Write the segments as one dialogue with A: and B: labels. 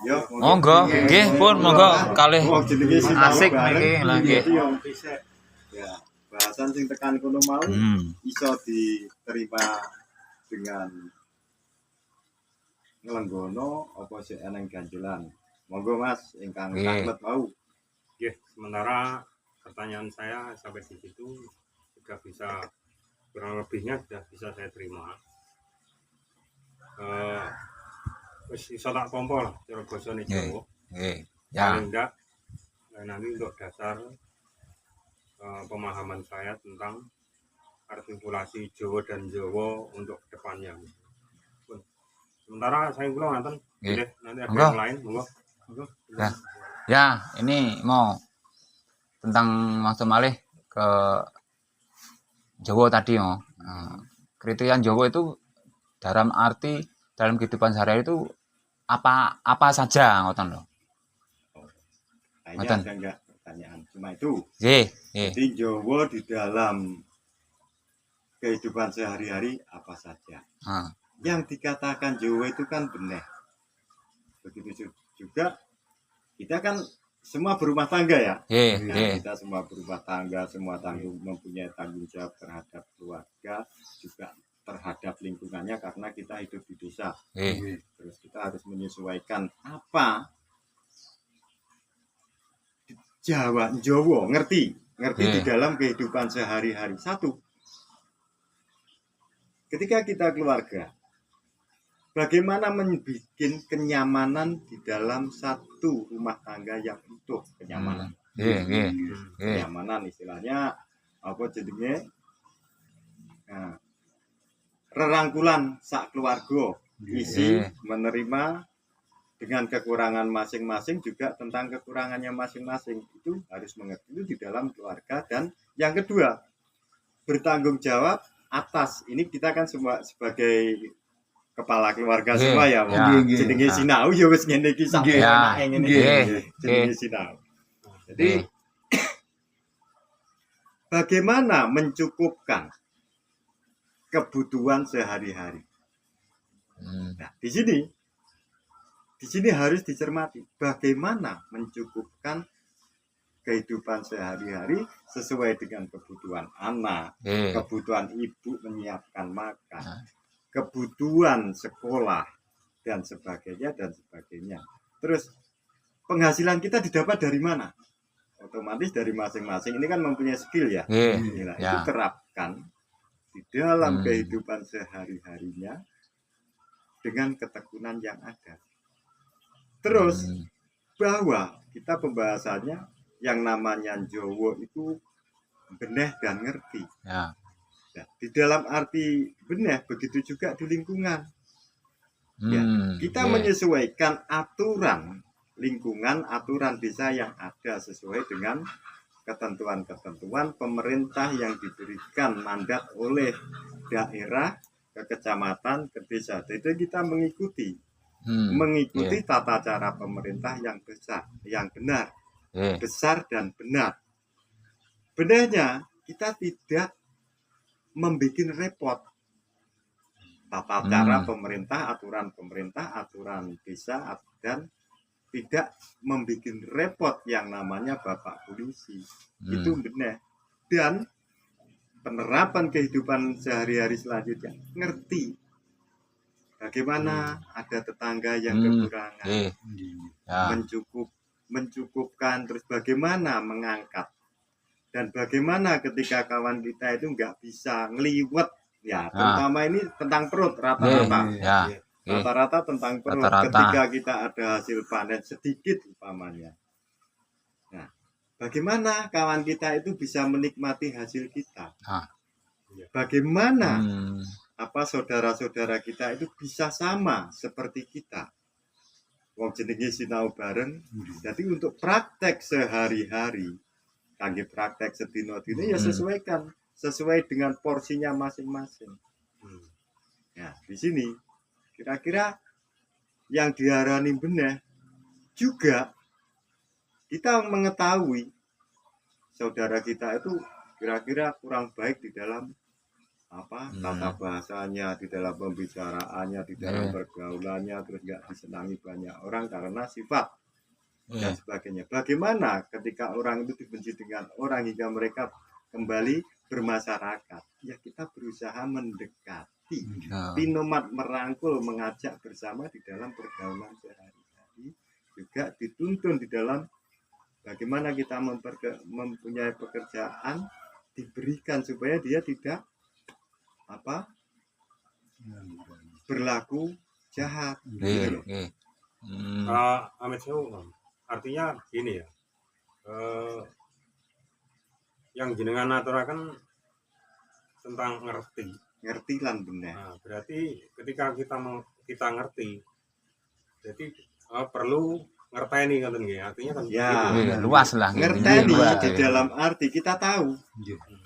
A: Yo,
B: Monggo, nggih pun monggo kalih asik niki lha nggih.
A: Ya, bahasan sing tekan kono mau iso diterima dengan ngelenggono apa sik eneng ganjelan. Monggo Mas ingkang taklet mau.
C: Nggih, sementara pertanyaan saya sampai di situ sudah bisa kurang lebihnya sudah bisa saya terima. Wis iso tak pompo lah cara basane Jawa.
B: Nggih.
C: Paling enggak nanti untuk dasar pemahaman saya tentang artikulasi Jawa dan Jawa untuk depannya. Sementara saya kula ngaten, nggih nanti ada yang lain monggo.
B: Ya, ini mau tentang Mas Malih ke Jawa tadi oh. Kriteria Jawa itu dalam arti dalam kehidupan sehari-hari itu apa saja ngoten lho.
A: Kayaknya ada enggak pertanyaan cuma itu.
B: Nggih,
A: Jadi Jawa di dalam kehidupan sehari-hari apa saja. Yang dikatakan Jawa itu kan benih. Begitu juga kita kan semua berumah tangga ya. Kita semua berumah tangga, semua mempunyai tanggung jawab terhadap keluarga, juga terhadap lingkungannya karena kita hidup di desa. Terus kita harus menyesuaikan apa Jawa ngerti di dalam kehidupan sehari-hari. Satu, ketika kita keluarga, bagaimana membuat kenyamanan di dalam satu rumah tangga yang utuh, kenyamanan. Kenyamanan istilahnya apa jadinya? Nah, rerangkulan sak keluarga, isi menerima dengan kekurangan masing-masing juga tentang kekurangannya masing-masing. Itu harus mengerti itu di dalam keluarga. Dan yang kedua, bertanggung jawab atas. Ini kita kan semua sebagai kepala keluarga semua ya, jenenge sinau ya wis ngene iki sak enake ngene iki jenenge sinau. Jadi bagaimana mencukupkan kebutuhan sehari-hari. Nah, di sini harus dicermati bagaimana mencukupkan kehidupan sehari-hari sesuai dengan kebutuhan anak, kebutuhan ibu menyiapkan makan, kebutuhan sekolah dan sebagainya. Terus penghasilan kita didapat dari mana? Otomatis dari masing-masing. Ini kan mempunyai skill ya. Itu terapkan di dalam kehidupan sehari-harinya dengan ketekunan yang ada. Terus bahwa kita pembahasannya yang namanya Jawa itu benih dan ngerti. Nah, di dalam arti benih begitu juga di lingkungan. Kita menyesuaikan aturan lingkungan, aturan desa yang ada sesuai dengan ketentuan-ketentuan pemerintah yang diberikan mandat oleh daerah ke kecamatan, ke desa. Jadi kita mengikuti tata cara pemerintah yang benar, besar dan benar. Benarnya kita tidak membuat repot tata cara pemerintah, aturan desa, dan tidak membuat repot yang namanya Bapak Polisi. Itu benar. Dan penerapan kehidupan sehari-hari selanjutnya ngerti bagaimana ada tetangga yang kekurangan, mencukupkan, terus bagaimana mengangkat, dan bagaimana ketika kawan kita itu nggak bisa ngeliwet ya, terutama ini tentang perut rata-rata tentang perut. Ketika kita ada hasil panen sedikit umpamanya, nah bagaimana kawan kita itu bisa menikmati hasil kita, bagaimana saudara-saudara kita itu bisa sama seperti kita, wong jenenge sinau bareng. Jadi untuk praktek sehari-hari, kangge praktek sedina-dina ya sesuai dengan porsinya masing-masing. Nah, di sini kira-kira yang diarani benih juga kita mengetahui saudara kita itu kira-kira kurang baik di dalam tata bahasanya, di dalam pembicaraannya, di dalam pergaulannya, terus nggak disenangi banyak orang karena sifat dan sebagainya. Bagaimana ketika orang itu dibenci dengan orang hingga mereka kembali bermasyarakat? Ya kita berusaha mendekati, pinomat merangkul, mengajak bersama di dalam pergaulan sehari-hari. Juga dituntun di dalam bagaimana kita mempunyai pekerjaan diberikan supaya dia tidak berlaku jahat.
C: Amit Sewu, artinya gini ya, yang jenengan aturakan tentang ngerti
A: lan bener.
C: Nah, berarti ketika kita ngerti, jadi perlu ngerteni kan artinya kan
A: ya,
B: luas lah.
A: Ngerteni di dalam arti kita tahu.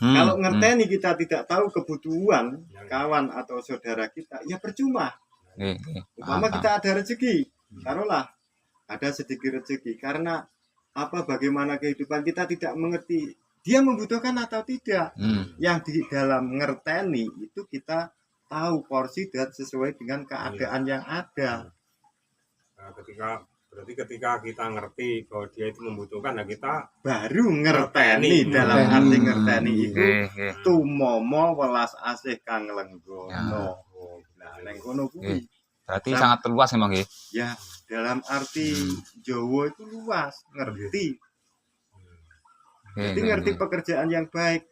A: Kalau ngerteni kita tidak tahu kebutuhan kawan atau saudara kita, ya percuma. Umpama kita ada rezeki, taruhlah ada sedikit rezeki, karena bagaimana kehidupan kita tidak mengerti dia membutuhkan atau tidak. Yang di dalam ngerteni itu kita tahu porsi dan sesuai dengan keadaan yang ada.
C: Nah, ketika kita ngerti bahwa dia itu membutuhkan, nah kita
A: baru ngerteni. Dalam arti ngerteni itu tumomo welas asih kang lenggono. Nah, lenggono kuwi
B: berarti sangat luas memang nggih.
A: Ya, dalam arti Jawa itu luas, ngerti. Jadi ngerti pekerjaan yang baik.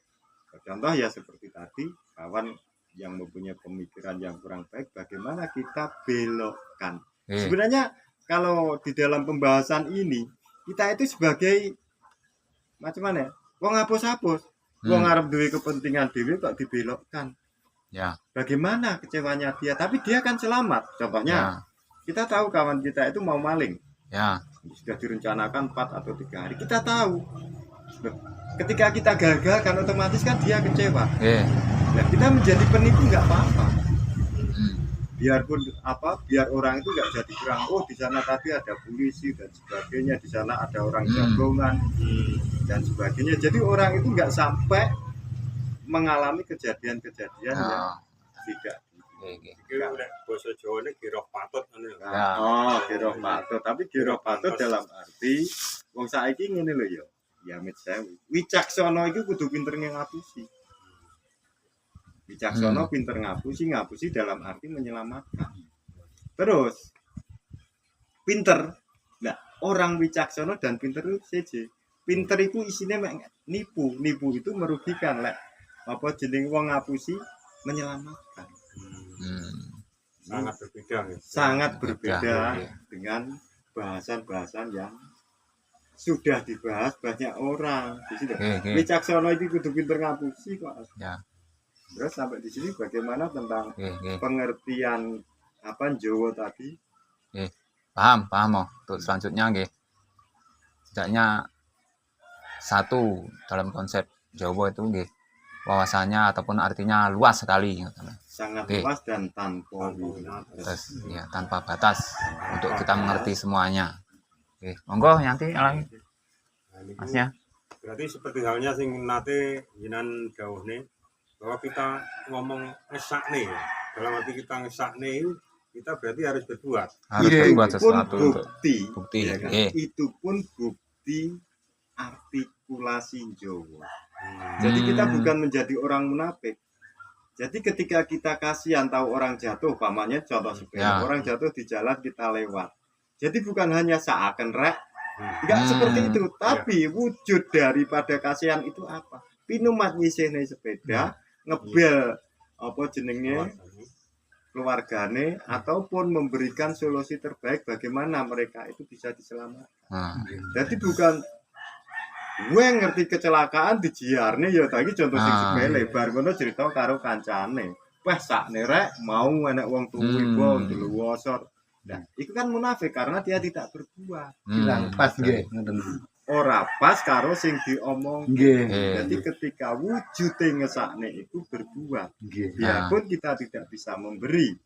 A: Contoh ya seperti tadi, kawan yang mempunyai pemikiran yang kurang baik, bagaimana kita belokkan. Sebenarnya kalau di dalam pembahasan ini, kita itu sebagai macam mana? Wong hapus-hapus, wong ngarep duwe kepentingan dhewe kok dibelokkan.
B: Ya.
A: Bagaimana kecewanya dia? Tapi dia kan selamat. Contohnya, kita tahu kawan kita itu mau maling.
B: Ya.
A: Sudah direncanakan 4 atau 3 hari. Kita tahu. Ketika kita gagal kan otomatis kan dia kecewa. Nah, kita menjadi penipu nggak apa-apa. Biarpun biar orang itu nggak jadi kurang, di sana tadi ada polisi dan sebagainya, di sana ada orang jagongan dan sebagainya. Jadi orang itu nggak sampai mengalami kejadian-kejadian yang tidak.
C: Kira udah bahasa Jawa ini giroh patut
A: giroh patut. Tapi giroh patut dalam arti wong saiki ngene lho ya. Ya Amit Sewu. Wicaksana itu kudu pinter ngapusi. Wicaksana pinter ngapusi dalam arti menyelamatkan. Terus pinter. Nah, orang wicaksana dan pinter itu seje. Pinter itu isinya nipu. Nipu itu merugikan lek. Apa jeneng wong ngapusi menyelamatkan.
C: Sangat berbeda ya.
A: Sangat berbeda dengan bahasan-bahasan yang sudah dibahas banyak orang di sini. Wicaksana itu kudu pinter ngapusi kok.
B: Ya.
A: Terus sampai di sini bagaimana tentang pengertian Jawa tadi?
B: Paham oh. Untuk selanjutnya nggih. Setidaknya satu dalam konsep Jawa itu nggih, wawasannya ataupun artinya luas sekali.
A: Sangat luas dan tanpa
B: batas. Ya, tanpa batas untuk kita mengerti semuanya. Monggo nanti lagi Masnya.
C: Berarti seperti halnya sing nate jinan dawuhne bahwa kita ngomong ngesakne, dalam arti kita ngesakne kita berarti harus berbuat.
B: Harus berbuat sesuatu
A: bukti. Ya kan? Itu pun bukti artikulasi Jawa. Jadi kita bukan menjadi orang munafik. Jadi ketika kita kasihan tahu orang jatuh, pamannya contoh sebenarnya orang jatuh di jalan kita lewat. Jadi bukan hanya seakan rek, enggak seperti itu, tapi wujud daripada kasihan itu apa? Pinumat nyisihne sepeda, ngebel keluargane ataupun memberikan solusi terbaik bagaimana mereka itu bisa diselamatkan. Jadi bukan gue ngerti kecelakaan dijiarne ya tadi contoh sing sepele bar ngono cerita karo kancane. Wah sakne rek mau enek wong tuwi kok deluwosor. Nah, itu kan munafik karena dia tidak berbuat.
D: Bilang pas nggih,
A: ora pas karo sing diomong. Jadi ketika wujude ngesakne itu berbuat. Biarpun kita tidak bisa memberi,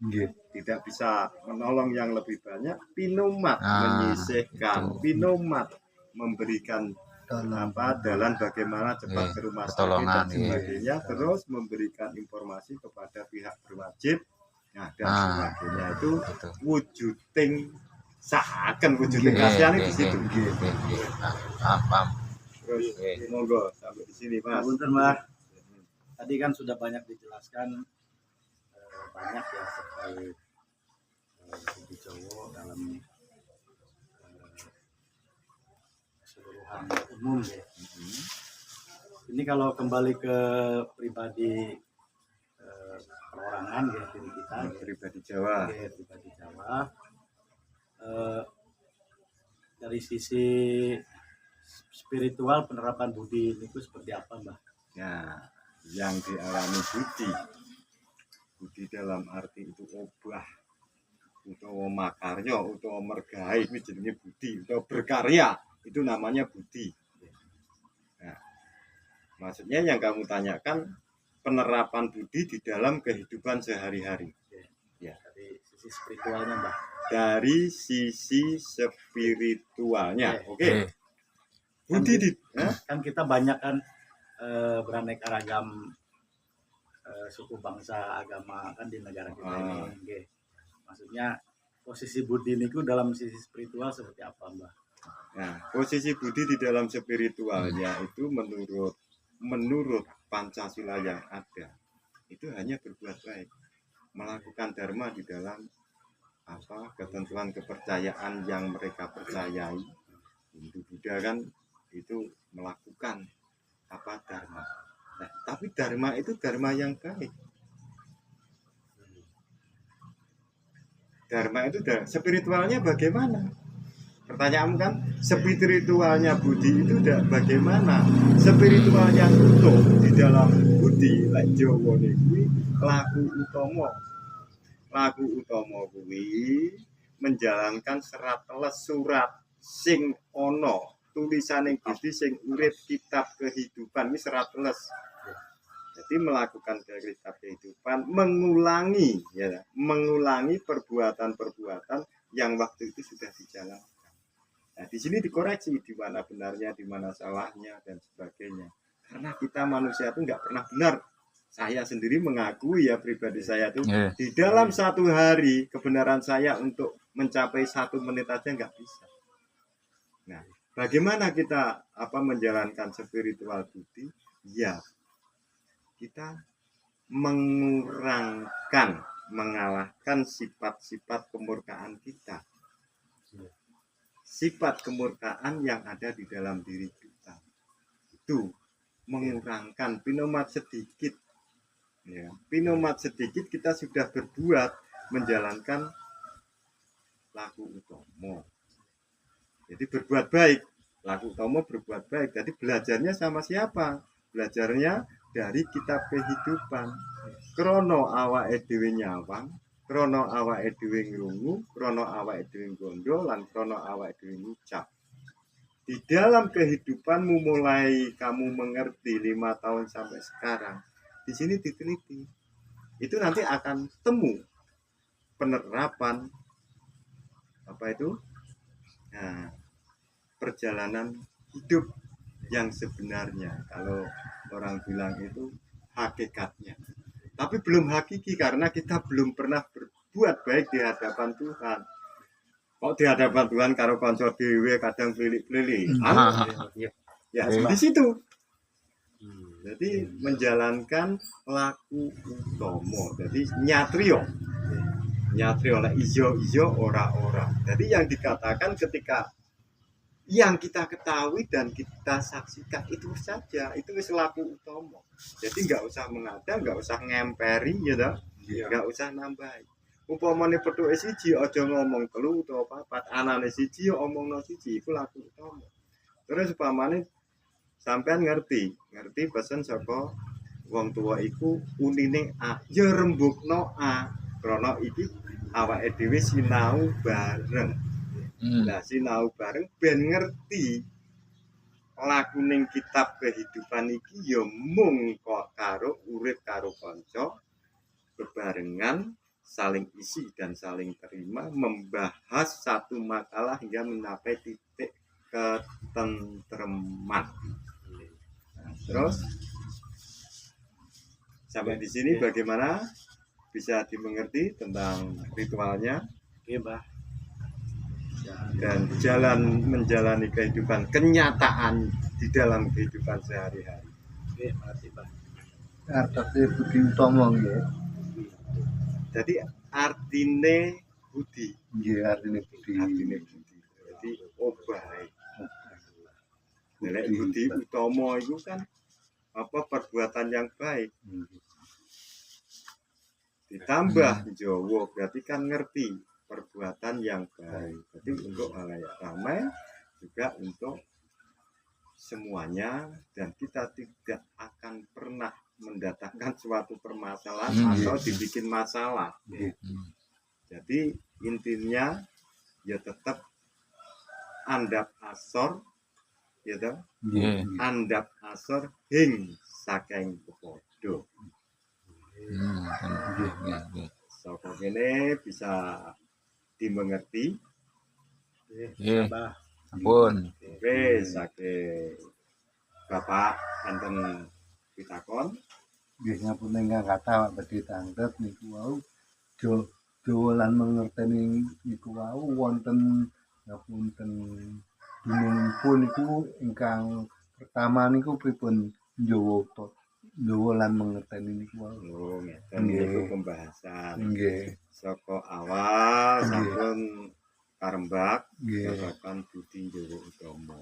A: tidak bisa menolong yang lebih banyak, pinumat menyisihkan, pinumat memberikan dalan bagaimana cepat
B: Nggih,
A: ke rumah sakit
B: pertolongan,
A: dan
B: nggih.
A: sebagainya, terus memberikan informasi kepada pihak berwajib, nah dan
B: Ah,
A: sebagainya itu
B: betul.
A: wujuding seakan wujuding
B: Nggih,
A: kasihan
B: nggih,
A: di situ.
B: nggih, nggih. Paham, paham.
A: Terus
B: Nggih.
A: monggo sampai di sini Mas.
D: Punten, Mbah. Tadi kan sudah banyak dijelaskan banyak ya terkait Budi Jowo dalam keseluruhan umum ya. Ini kalau kembali ke pribadi perorangan ya diri kita ya,
A: Pribadi Jawa.
D: ya, pribadi Jawa dari sisi spiritual penerapan budi itu seperti apa, Mbah?
A: Nah, yang dialami budi dalam arti itu obah, utawa makarya, utawa mergawe, ini jenenge budi, utawa berkarya, itu namanya budi. Nah, maksudnya yang kamu tanyakan penerapan budi di dalam kehidupan sehari-hari. Ya.
D: Dari sisi spiritualnya, Mbah.
A: Dari sisi spiritualnya, oke.
B: Nggih.
A: Budi di,
D: Kan kita banyak kan beraneka ragam suku bangsa agama kan di negara kita ini. Nggih. Maksudnya posisi budi niku dalam sisi spiritual seperti apa, Mbah?
A: Nah, posisi budi di dalam spiritualnya itu menurut Pancasila yang ada itu hanya berbuat baik, melakukan dharma di dalam ketentuan kepercayaan yang mereka percayai. Hindu Buddha kan itu melakukan dharma. Nah, tapi dharma itu dharma yang baik. Dharma itu spiritualnya bagaimana? Pertanyaanmu kan spiritualnya budi itu bagaimana? Spiritual yang utuh di dalam budi lek Jawa kuwi laku utama. Laku utama kuwi menjalankan serat teles surat sing ana tulisaning Gusti sing urip kitab kehidupan ini serat teles. Jadi melakukan kitab kehidupan mengulangi perbuatan-perbuatan yang waktu itu sudah dijalankan. Nah, di sini dikoreksi di mana benarnya, di mana salahnya dan sebagainya. Karena kita manusia itu nggak pernah benar. Saya sendiri mengakui ya pribadi saya itu di dalam satu hari kebenaran saya untuk mencapai 1 menit aja nggak bisa. Nah, bagaimana kita menjalankan spiritual budi? Ya, kita mengalahkan sifat-sifat kemurkaan kita. Sifat kemurkaan yang ada di dalam diri kita itu mengurangkan pinomat sedikit ya. Pinomat sedikit kita sudah berbuat menjalankan laku utama. Jadi berbuat baik, laku utama berbuat baik. Jadi belajarnya sama siapa? Belajarnya dari kitab kehidupan. Krono awake dhewe nyawang, krono awake dhewe ngrungu, krono awake dhewe gondo, lan krono awake dhewe ngucap. Di dalam kehidupanmu mulai kamu mengerti 5 tahun sampai sekarang, di sini diteliti. Itu nanti akan temu penerapan Nah, perjalanan hidup yang sebenarnya. Kalau orang bilang itu hakikatnya. Tapi belum hakiki karena kita belum pernah berbuat baik di hadapan Tuhan. Kok di hadapan Tuhan karo kanca dhewe kadang pelilik-pelilik. Ya, di situ. Jadi menjalankan laku utama. Jadi nyatrio oleh ijo ora. Jadi yang dikatakan ketika yang kita ketahui dan kita saksikan itu saja, itu laku utama. Jadi nggak usah mengada, nggak usah ngemperi, nggak usah nambahi. Upamane pethuke siji aja ngomong telu utawa papat, anane siji omongno siji, iku laku utama. Terus upamane sampean ngerti pesen saka wong tua iku unine A, ya rembugno A. Krana iki awake dhewe sinau bareng. Nah, sinau bareng ben ngerti lakuning kitab kehidupan iki ya mung kok karo urip karo kanca bebarengan, saling isi dan saling terima, membahas satu makalah hingga mencapai titik ketentreman. Nah, terus sampai di sini bagaimana bisa dimengerti tentang ritualnya
D: Oke, Mbah.
A: dan jalan menjalani kehidupan kenyataan di dalam kehidupan sehari-hari.
D: Oke, makasih, Mbah.
E: Artine budi utama nggih.
A: Jadi artine budi,
E: Nggih artine budi.
A: artine budi. Jadi obahe. Nek budi utama itu kan apa perbuatan yang baik. Ditambah Jawa berarti kan ngerti perbuatan yang baik. Jadi untuk halayak ramai juga untuk semuanya, dan kita tidak akan pernah mendatangkan suatu permasalahan atau dibikin masalah. Jadi intinya ya tetap andap asor, ya toh?
B: Nggih.
A: Andap asor hing saking kepodo.
B: Nggih.
A: Saka kene bisa dimengerti.
B: Nggih.
D: Mbah.
B: Ampun.
A: Oke, saking Bapak enten pitakon.
E: Nggih ngapun ingkang kathah badhe tanggep niku wau Jawa lan mangerteni niku wau wonten ngapunten dunungipun niku ingkang pertama niku pripun Jawa lan mangerteni niku wau.
A: Oh, ngeten
E: Nggih.
A: niku pembahasan.
E: Nggih.
A: Saka awal
E: Nggih.
A: sampun karembak
E: Nggih.
A: babagan budi Jawa utama.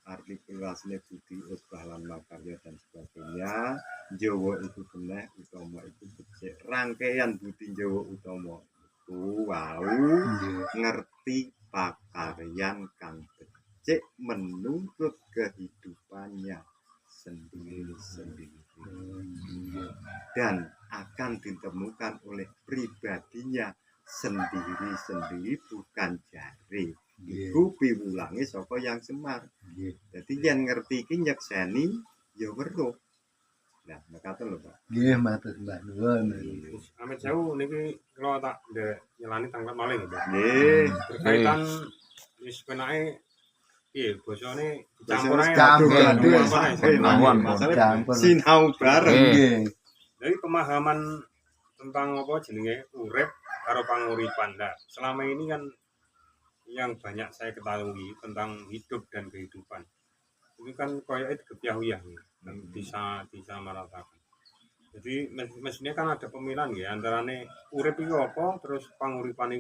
A: Artikulasinya budi utbah lan makarya dan sebagainya. Jawa itu keneh, utama itu becik. Rangkaian budi Jawa utama itu wau
E: Nggih.
A: ngerti pakaryan kang becik menurut kehidupannya sendiri-sendiri dan akan ditemukan oleh pribadinya sendiri-sendiri, bukan jare.
E: Nggih.
A: Iku piwulange saka yang semar.
E: Nggih.
A: Jadi yen ngerti iki nyekseni ya weruh. Nah, mekaten lho, Pak.
E: Nggih matur Mbah nuwun.
C: Terus amit sewu niki kula tak nderek nyelani tangkap maling gitu.
A: Nggih.
C: Berkaitan wis penake piye basane dicampur ae.
E: Campur,
A: Gaduh,
E: gaduh,
A: sampai
B: mawon,
A: masalah
E: campur.
A: sinau bareng.
E: Nggih.
C: Jadi pemahaman tentang apa jenenge urip karo panguripan. Nah, selama ini kan yang banyak saya ketahui tentang hidup dan kehidupan. Ini kan koyoke digebyah-uyah nih, bisa meratakan. Jadi mestinya kan ada pemilihan ya antarane urip iku apa terus panguripan